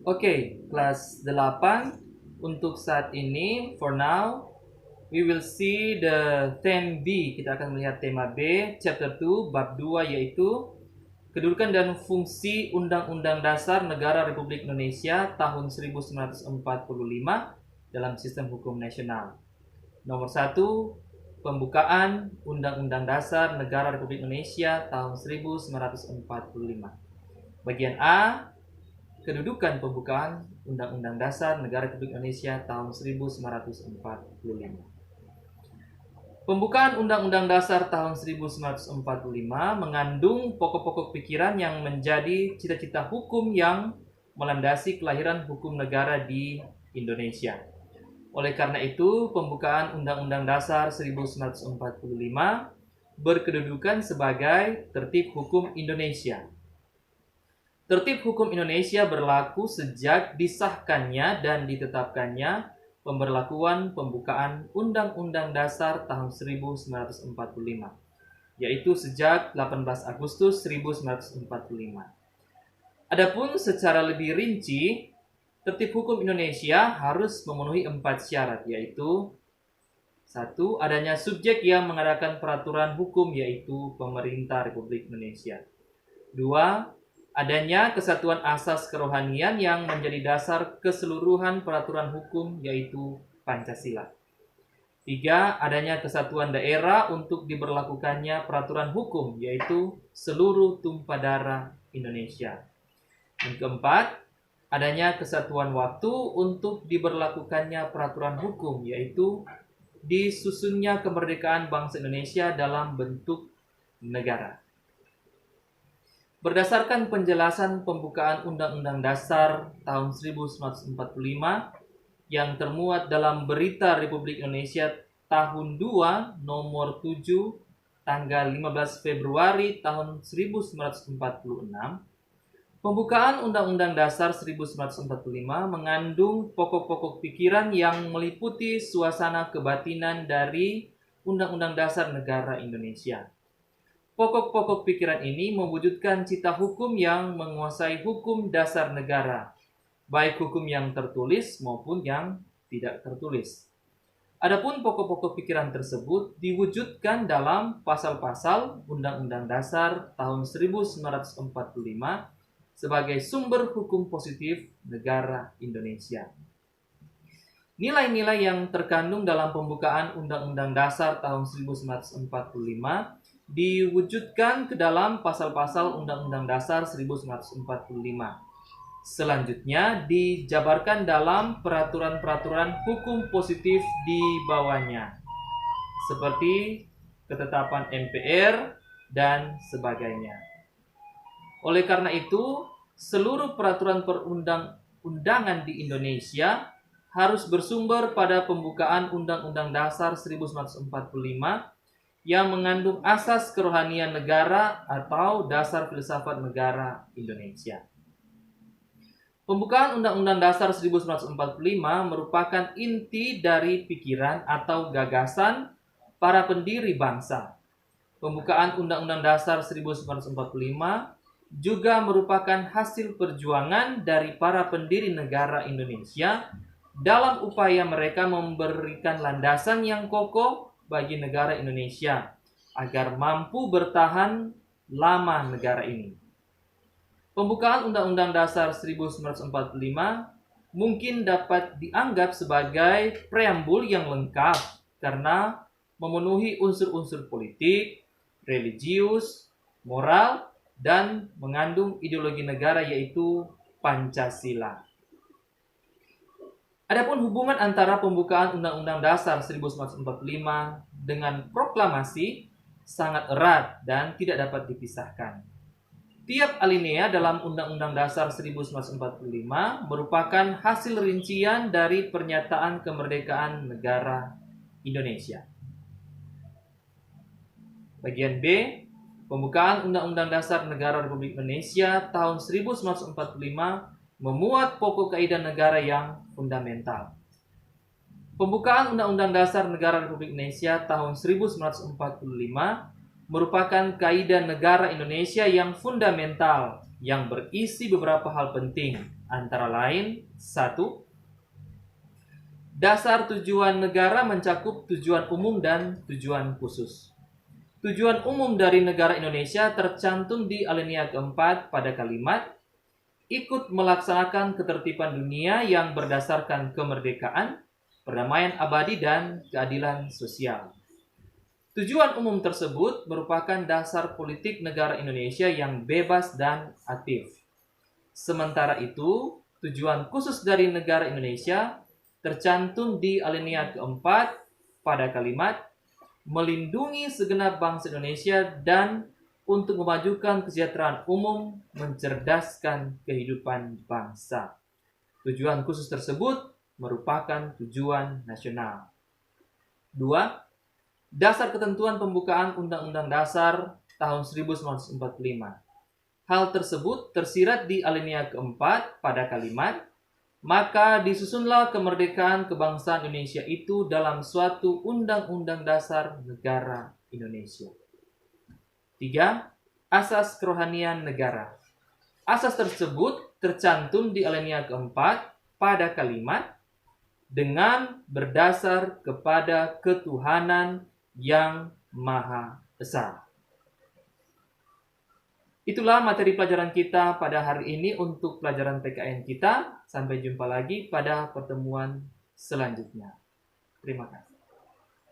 Oke, kelas 8 untuk saat ini, for now, we will see the theme B. Kita akan melihat tema B, chapter 2, bab 2, yaitu kedudukan dan fungsi Undang-Undang Dasar Negara Republik Indonesia tahun 1945 dalam sistem hukum nasional. Nomor 1, pembukaan Undang-Undang Dasar Negara Republik Indonesia tahun 1945. Bagian A, kedudukan pembukaan Undang-Undang Dasar Negara Republik Indonesia tahun 1945. Pembukaan Undang-Undang Dasar tahun 1945 mengandung pokok-pokok pikiran yang menjadi cita-cita hukum yang melandasi kelahiran hukum negara di Indonesia. Oleh karena itu, pembukaan Undang-Undang Dasar 1945 berkedudukan sebagai tertib hukum Indonesia. Tertib hukum Indonesia berlaku sejak disahkannya dan ditetapkannya pemberlakuan pembukaan Undang-Undang Dasar tahun 1945, yaitu sejak 18 Agustus 1945. Adapun secara lebih rinci, tertib hukum Indonesia harus memenuhi 4 syarat, yaitu 1. Adanya subjek yang mengadakan peraturan hukum, yaitu pemerintah Republik Indonesia. 2. Adanya kesatuan asas kerohanian yang menjadi dasar keseluruhan peraturan hukum, yaitu Pancasila. 3. Adanya kesatuan daerah untuk diberlakukannya peraturan hukum, yaitu seluruh tumpah darah Indonesia. Yang keempat, adanya kesatuan waktu untuk diberlakukannya peraturan hukum, yaitu disusunnya kemerdekaan bangsa Indonesia dalam bentuk negara. Berdasarkan penjelasan pembukaan Undang-Undang Dasar tahun 1945 yang termuat dalam Berita Republik Indonesia tahun 2 nomor 7 tanggal 15 Februari tahun 1946, pembukaan Undang-Undang Dasar 1945 mengandung pokok-pokok pikiran yang meliputi suasana kebatinan dari Undang-Undang Dasar Negara Indonesia. Pokok-pokok pikiran ini mewujudkan cita hukum yang menguasai hukum dasar negara, baik hukum yang tertulis maupun yang tidak tertulis. Adapun pokok-pokok pikiran tersebut diwujudkan dalam pasal-pasal Undang-Undang Dasar tahun 1945 sebagai sumber hukum positif negara Indonesia. Nilai-nilai yang terkandung dalam pembukaan Undang-Undang Dasar tahun 1945 diwujudkan ke dalam pasal-pasal Undang-Undang Dasar 1945. Selanjutnya dijabarkan dalam peraturan-peraturan hukum positif di bawahnya, seperti ketetapan MPR dan sebagainya. Oleh karena itu, seluruh peraturan perundang-undangan di Indonesia harus bersumber pada pembukaan Undang-Undang Dasar 1945 yang mengandung asas kerohanian negara atau dasar filsafat negara Indonesia. Pembukaan Undang-Undang Dasar 1945 merupakan inti dari pikiran atau gagasan para pendiri bangsa. Pembukaan Undang-Undang Dasar 1945 juga merupakan hasil perjuangan dari para pendiri negara Indonesia dalam upaya mereka memberikan landasan yang kokoh bagi negara Indonesia agar mampu bertahan lama negara ini. Pembukaan Undang-Undang Dasar 1945 mungkin dapat dianggap sebagai preambul yang lengkap karena memenuhi unsur-unsur politik, religius, moral, dan mengandung ideologi negara yaitu Pancasila. Adapun hubungan antara pembukaan Undang-Undang Dasar 1945 dengan proklamasi sangat erat dan tidak dapat dipisahkan. Tiap alinea dalam Undang-Undang Dasar 1945 merupakan hasil rincian dari pernyataan kemerdekaan negara Indonesia. Bagian B, pembukaan Undang-Undang Dasar Negara Republik Indonesia tahun 1945 memuat pokok kaidah negara yang fundamental. Pembukaan Undang-Undang Dasar Negara Republik Indonesia tahun 1945 merupakan kaidah negara Indonesia yang fundamental yang berisi beberapa hal penting, Antara lain, 1. Dasar tujuan negara mencakup tujuan umum dan tujuan khusus. Tujuan umum dari negara Indonesia tercantum di alinea keempat pada kalimat ikut melaksanakan ketertiban dunia yang berdasarkan kemerdekaan, perdamaian abadi, dan keadilan sosial. Tujuan umum tersebut merupakan dasar politik negara Indonesia yang bebas dan aktif. Sementara itu, tujuan khusus dari negara Indonesia tercantum di alinea keempat pada kalimat melindungi segenap bangsa Indonesia dan untuk memajukan kesejahteraan umum, mencerdaskan kehidupan bangsa. Tujuan khusus tersebut merupakan tujuan nasional. 2. Dasar ketentuan pembukaan Undang-Undang Dasar tahun 1945. Hal tersebut tersirat di alinea keempat pada kalimat maka disusunlah kemerdekaan kebangsaan Indonesia itu dalam suatu undang-undang dasar negara Indonesia. 3. Asas kerohanian negara. Asas tersebut tercantum di alinea keempat pada kalimat dengan berdasar kepada ketuhanan yang Maha Esa. Itulah materi pelajaran kita pada hari ini untuk pelajaran PKN kita. Sampai jumpa lagi pada pertemuan selanjutnya. Terima kasih.